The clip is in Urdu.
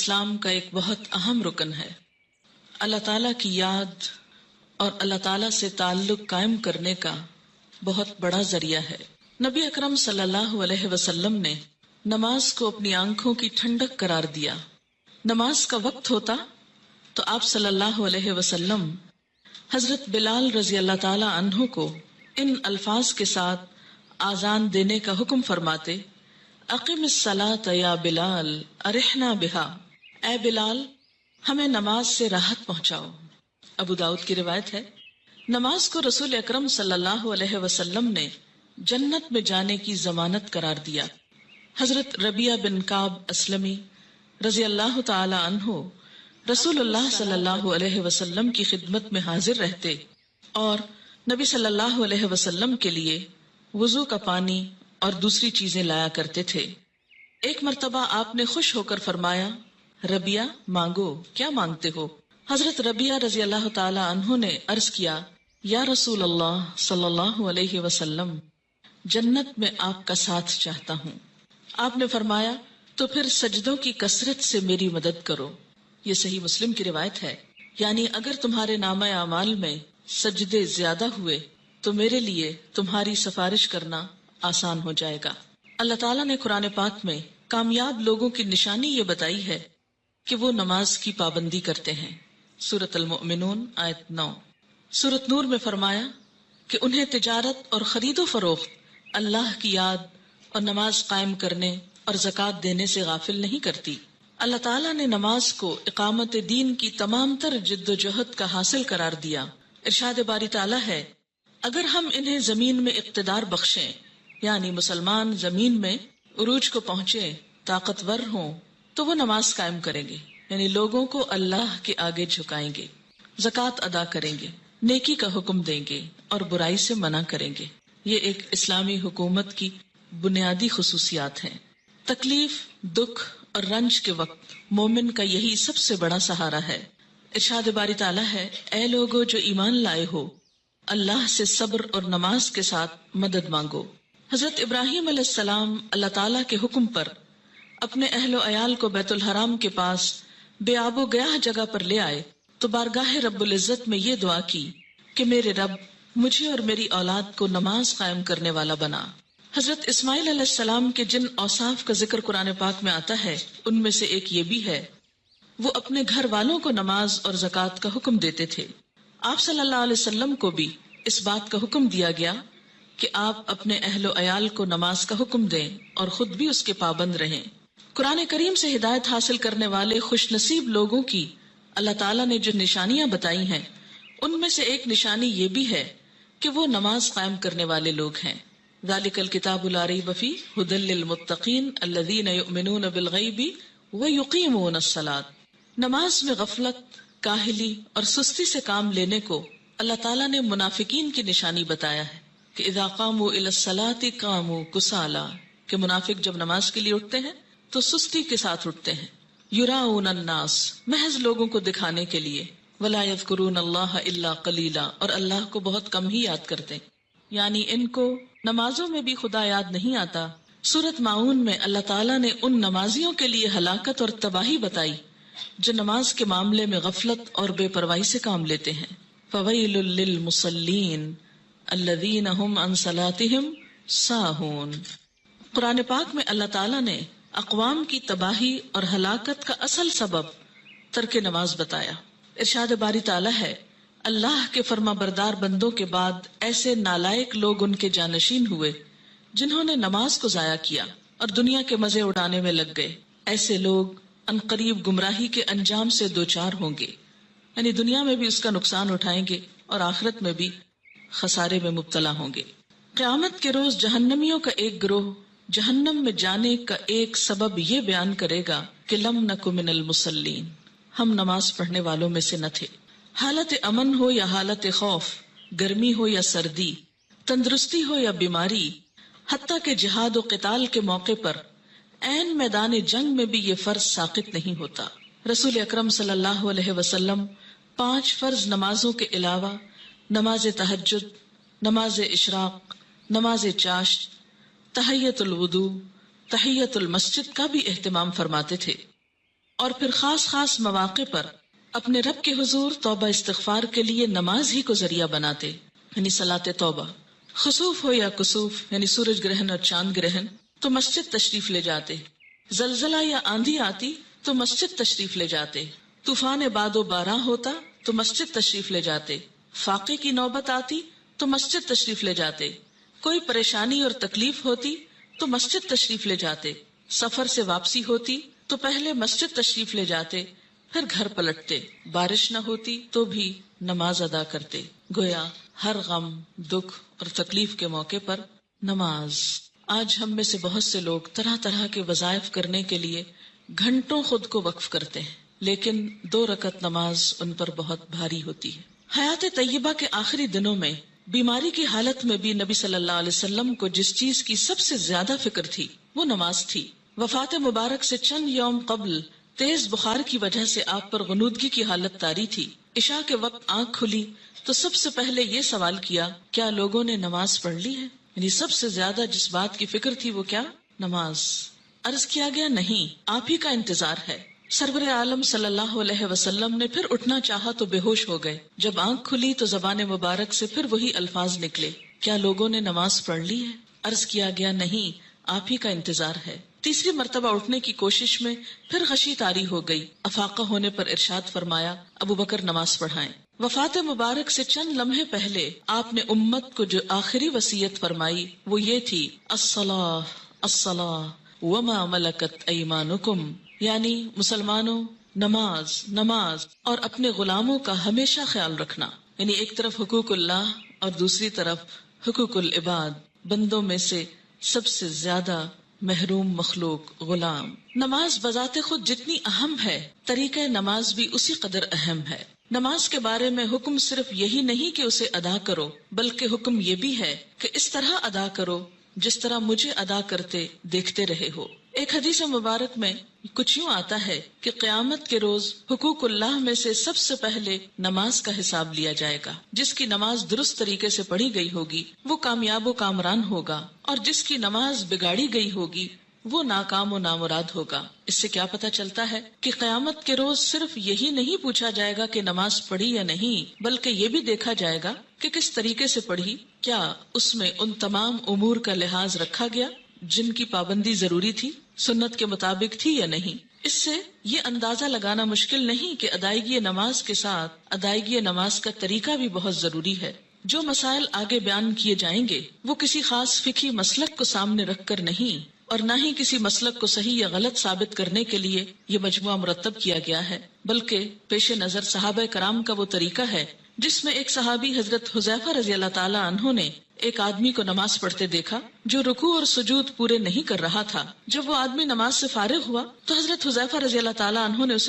اسلام کا ایک بہت اہم رکن ہے۔ اللہ تعالیٰ کی یاد اور اللہ تعالیٰ سے تعلق قائم کرنے کا بہت بڑا ذریعہ ہے۔ نبی اکرم صلی اللہ علیہ وسلم نے نماز کو اپنی آنکھوں کی ٹھنڈک قرار دیا۔ نماز کا وقت ہوتا تو آپ صلی اللہ علیہ وسلم حضرت بلال رضی اللہ تعالی عنہ کو ان الفاظ کے ساتھ آذان دینے کا حکم فرماتے: اقم الصلاۃ یا بلال ارحنا بہا، اے بلال ہمیں نماز سے راحت پہنچاؤ۔ ابو داؤد کی روایت ہے، نماز کو رسول اکرم صلی اللہ علیہ وسلم نے جنت میں جانے کی ضمانت قرار دیا۔ حضرت ربیعہ بن کعب اسلمی رضی اللہ تعالی عنہ رسول اللہ صلی اللہ علیہ وسلم کی خدمت میں حاضر رہتے اور نبی صلی اللہ علیہ وسلم کے لیے وضو کا پانی اور دوسری چیزیں لایا کرتے تھے۔ ایک مرتبہ آپ نے خوش ہو کر فرمایا: ربیعہ مانگو، کیا مانگتے ہو؟ حضرت ربیعہ رضی اللہ تعالی عنہ نے عرض کیا: یا رسول اللہ صلی اللہ علیہ وسلم، جنت میں آپ کا ساتھ چاہتا ہوں۔ آپ نے فرمایا: تو پھر سجدوں کی کثرت سے میری مدد کرو۔ یہ صحیح مسلم کی روایت ہے، یعنی اگر تمہارے نامہ اعمال میں سجدے زیادہ ہوئے تو میرے لیے تمہاری سفارش کرنا آسان ہو جائے گا۔ اللہ تعالیٰ نے قرآن پاک میں کامیاب لوگوں کی نشانی یہ بتائی ہے کہ وہ نماز کی پابندی کرتے ہیں۔ سورۃ المؤمنون آیت 9۔ سورۃ نور میں فرمایا کہ انہیں تجارت اور خرید و فروخت اللہ کی یاد اور نماز قائم کرنے اور زکوٰۃ دینے سے غافل نہیں کرتی۔ اللہ تعالیٰ نے نماز کو اقامت دین کی تمام تر جد و جہد کا حاصل قرار دیا۔ ارشاد باری تعالیٰ ہے: اگر ہم انہیں زمین میں اقتدار بخشیں، یعنی مسلمان زمین میں عروج کو پہنچے، طاقتور ہوں، تو وہ نماز قائم کریں گے، یعنی لوگوں کو اللہ کے آگے جھکائیں گے، زکوٰۃ ادا کریں گے، نیکی کا حکم دیں گے اور برائی سے منع کریں گے۔ یہ ایک اسلامی حکومت کی بنیادی خصوصیات ہیں۔ تکلیف، دکھ اور رنج کے وقت مومن کا یہی سب سے بڑا سہارا ہے۔ ارشاد باری تعالیٰ ہے: اے لوگو جو ایمان لائے ہو، اللہ سے صبر اور نماز کے ساتھ مدد مانگو۔ حضرت ابراہیم علیہ السلام اللہ تعالیٰ کے حکم پر اپنے اہل و عیال کو بیت الحرام کے پاس بے آب و گیاہ جگہ پر لے آئے تو بارگاہ رب العزت میں یہ دعا کی کہ میرے رب مجھے اور میری اولاد کو نماز قائم کرنے والا بنا۔ حضرت اسماعیل علیہ السلام کے جن اوصاف کا ذکر قرآن پاک میں آتا ہے ان میں سے ایک یہ بھی ہے، وہ اپنے گھر والوں کو نماز اور زکوٰۃ کا حکم دیتے تھے۔ آپ صلی اللہ علیہ وسلم کو بھی اس بات کا حکم دیا گیا کہ آپ اپنے اہل و عیال کو نماز کا حکم دیں اور خود بھی اس کے پابند رہیں۔ قرآن کریم سے ہدایت حاصل کرنے والے خوش نصیب لوگوں کی اللہ تعالیٰ نے جو نشانیاں بتائی ہیں ان میں سے ایک نشانی یہ بھی ہے کہ وہ نماز قائم کرنے والے لوگ ہیں۔ ذالک الکتاب لا ریب فیہ ھدی للمتقین الذین یؤمنون بالغیب ویقیمون الصلاۃ۔ نماز میں غفلت، کاہلی اور سستی سے کام لینے کو اللہ تعالیٰ نے منافقین کی نشانی بتایا ہے کہ اذا قاموا الی الصلاۃ قاموا کسالی، کہ منافق جب نماز کے لیے اٹھتے ہیں تو سستی کے ساتھ اٹھتے ہیں۔ یراؤن الناس، محض لوگوں کو دکھانے کے لیے، ولا یذکرون اللہ الا قلیلا، اور اللہ کو بہت کم ہی یاد کرتے ہیں، یعنی ان کو نمازوں میں بھی خدا یاد نہیں آتا۔ سورۃ ماعون میں اللہ تعالیٰ نے ان نمازیوں کے لیے ہلاکت اور تباہی بتائی جو نماز کے معاملے میں غفلت اور بے پرواہی سے کام لیتے ہیں۔ فویل للمصلین الذین هم عن صلاتهم ساہون۔ قرآن پاک میں اللہ تعالیٰ نے اقوام کی تباہی اور ہلاکت کا اصل سبب ترک نماز بتایا۔ ارشاد باری تعالیٰ ہے: اللہ کے فرما بردار بندوں کے بعد ایسے نالائق لوگ ان کے جانشین ہوئے جنہوں نے نماز کو ضائع کیا اور دنیا کے مزے اڑانے میں لگ گئے۔ ایسے لوگ عنقریب گمراہی کے انجام سے دوچار ہوں گے، یعنی دنیا میں بھی اس کا نقصان اٹھائیں گے اور آخرت میں بھی خسارے میں مبتلا ہوں گے۔ قیامت کے روز جہنمیوں کا ایک گروہ جہنم میں جانے کا ایک سبب یہ بیان کرے گا کہ لم نک من المصلین، ہم نماز پڑھنے والوں میں سے نہ تھے۔ حالت امن ہو یا حالت خوف، گرمی ہو یا سردی، تندرستی ہو یا بیماری، حتیٰ کہ جہاد و قتال کے موقع پر عین میدان جنگ میں بھی یہ فرض ساقط نہیں ہوتا۔ رسول اکرم صلی اللہ علیہ وسلم 5 فرض نمازوں کے علاوہ نماز تہجد، نماز اشراق، نماز چاشت، تحیت الوضو، تحیت المسجد کا بھی اہتمام فرماتے تھے۔ اور پھر خاص خاص مواقع پر اپنے رب کے حضور توبہ استغفار کے لیے نماز ہی کو ذریعہ بناتے، یعنی صلاۃ توبہ. خسوف ہو یا کسوف یعنی سورج گرہن اور چاند گرہن تو مسجد تشریف لے جاتے، زلزلہ یا آندھی آتی تو مسجد تشریف لے جاتے، طوفان باد و باران ہوتا تو مسجد تشریف لے جاتے، فاقے کی نوبت آتی تو مسجد تشریف لے جاتے، کوئی پریشانی اور تکلیف ہوتی تو مسجد تشریف لے جاتے، سفر سے واپسی ہوتی تو پہلے مسجد تشریف لے جاتے، پھر گھر پلٹتے، بارش نہ ہوتی تو بھی نماز ادا کرتے. گویا ہر غم، دکھ اور تکلیف کے موقع پر نماز. آج ہم میں سے بہت سے لوگ طرح طرح کے وظائف کرنے کے لیے گھنٹوں خود کو وقف کرتے ہیں، لیکن 2 رکعت نماز ان پر بہت بھاری ہوتی ہے. حیات طیبہ کے آخری دنوں میں بیماری کی حالت میں بھی نبی صلی اللہ علیہ وسلم کو جس چیز کی سب سے زیادہ فکر تھی وہ نماز تھی. وفات مبارک سے چند یوم قبل تیز بخار کی وجہ سے آپ پر غنودگی کی حالت طاری تھی. عشاء کے وقت آنکھ کھلی تو سب سے پہلے یہ سوال کیا، کیا لوگوں نے نماز پڑھ لی ہے؟ یعنی سب سے زیادہ جس بات کی فکر تھی وہ کیا؟ نماز. عرض کیا گیا نہیں، آپ ہی کا انتظار ہے. سرور عالم صلی اللہ علیہ وسلم نے پھر اٹھنا چاہا تو بے ہوش ہو گئے. جب آنکھ کھلی تو زبان مبارک سے پھر وہی الفاظ نکلے، کیا لوگوں نے نماز پڑھ لی ہے؟ عرض کیا گیا نہیں، آپ ہی کا انتظار ہے. تیسری مرتبہ اٹھنے کی کوشش میں پھر غشی طاری ہو گئی. افاقہ ہونے پر ارشاد فرمایا، ابو بکر نماز پڑھائیں. وفات مبارک سے چند لمحے پہلے آپ نے امت کو جو آخری وصیت فرمائی وہ یہ تھی، الصلاۃ الصلاۃ وما ملکت ایمانکم، یعنی مسلمانوں نماز نماز اور اپنے غلاموں کا ہمیشہ خیال رکھنا. یعنی ایک طرف حقوق اللہ اور دوسری طرف حقوق العباد. بندوں میں سے سب سے زیادہ محروم مخلوق غلام. نماز بذات خود جتنی اہم ہے، طریقہ نماز بھی اسی قدر اہم ہے. نماز کے بارے میں حکم صرف یہی نہیں کہ اسے ادا کرو، بلکہ حکم یہ بھی ہے کہ اس طرح ادا کرو جس طرح مجھے ادا کرتے دیکھتے رہے ہو. ایک حدیث مبارک میں کچھ یوں آتا ہے کہ قیامت کے روز حقوق اللہ میں سے سب سے پہلے نماز کا حساب لیا جائے گا. جس کی نماز درست طریقے سے پڑھی گئی ہوگی وہ کامیاب و کامران ہوگا، اور جس کی نماز بگاڑی گئی ہوگی وہ ناکام و نامراد ہوگا. اس سے کیا پتہ چلتا ہے کہ قیامت کے روز صرف یہی نہیں پوچھا جائے گا کہ نماز پڑھی یا نہیں، بلکہ یہ بھی دیکھا جائے گا کہ کس طریقے سے پڑھی، کیا اس میں ان تمام امور کا لحاظ رکھا گیا جن کی پابندی ضروری تھی، سنت کے مطابق تھی یا نہیں. اس سے یہ اندازہ لگانا مشکل نہیں کہ ادائیگی نماز کے ساتھ ادائیگی نماز کا طریقہ بھی بہت ضروری ہے. جو مسائل آگے بیان کیے جائیں گے وہ کسی خاص فقہی مسلک کو سامنے رکھ کر نہیں، اور نہ ہی کسی مسلک کو صحیح یا غلط ثابت کرنے کے لیے یہ مجموعہ مرتب کیا گیا ہے، بلکہ پیش نظر صحابہ کرام کا وہ طریقہ ہے جس میں ایک صحابی حضرت حذیفہ رضی اللہ تعالی عنہ نے ایک آدمی کو نماز پڑھتے دیکھا جو رکوع اور سجود پورے نہیں کر رہا تھا. جب وہ آدمی نماز سے فارغ ہوا تو حضرت حذیفہ رضی اللہ تعالی عنہ نے اسے